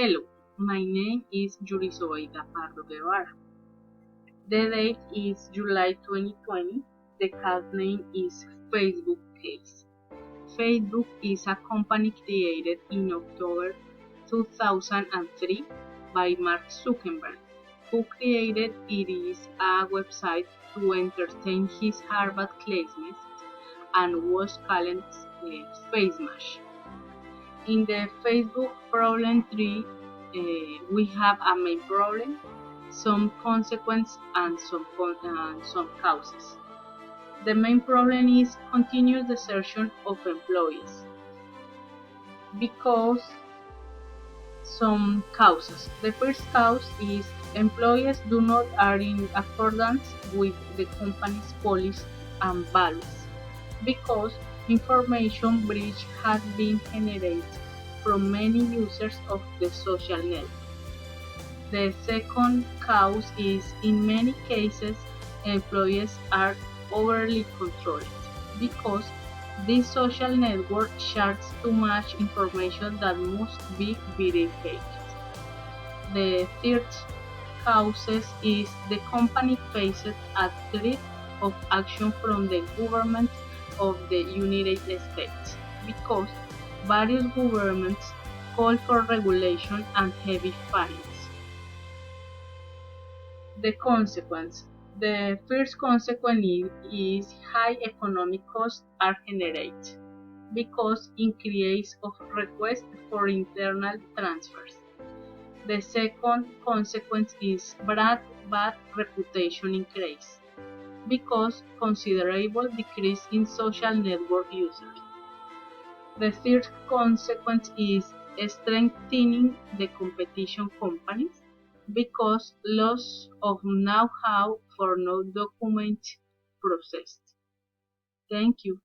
Hello, my name is Yurisoida Pardo Guevara. The date is July 2020. The case name is Facebook case. Facebook is a company created in October 2003 by Mark Zuckerberg, who created it is a website to entertain his Harvard classmates and was called FaceMash. In the Facebook problem tree, we have a main problem, some consequence, and some causes. The main problem is continuous desertion of employees because some causes. The first cause is employees do not are in accordance with the company's policies and values because information breach has been generated from many users of the social network. The second cause is in many cases employees are overly controlled because this social network shares too much information that must be verified. The third cause is the company faces a threat of action from the government of the United States because various governments call for regulation and heavy fines. The consequence. The first consequence is high economic costs are generated because increase of requests for internal transfers. The second consequence is bad reputation increase because considerable decrease in social network users. The third consequence is strengthening the competition companies because loss of know-how for no document processed. Thank you.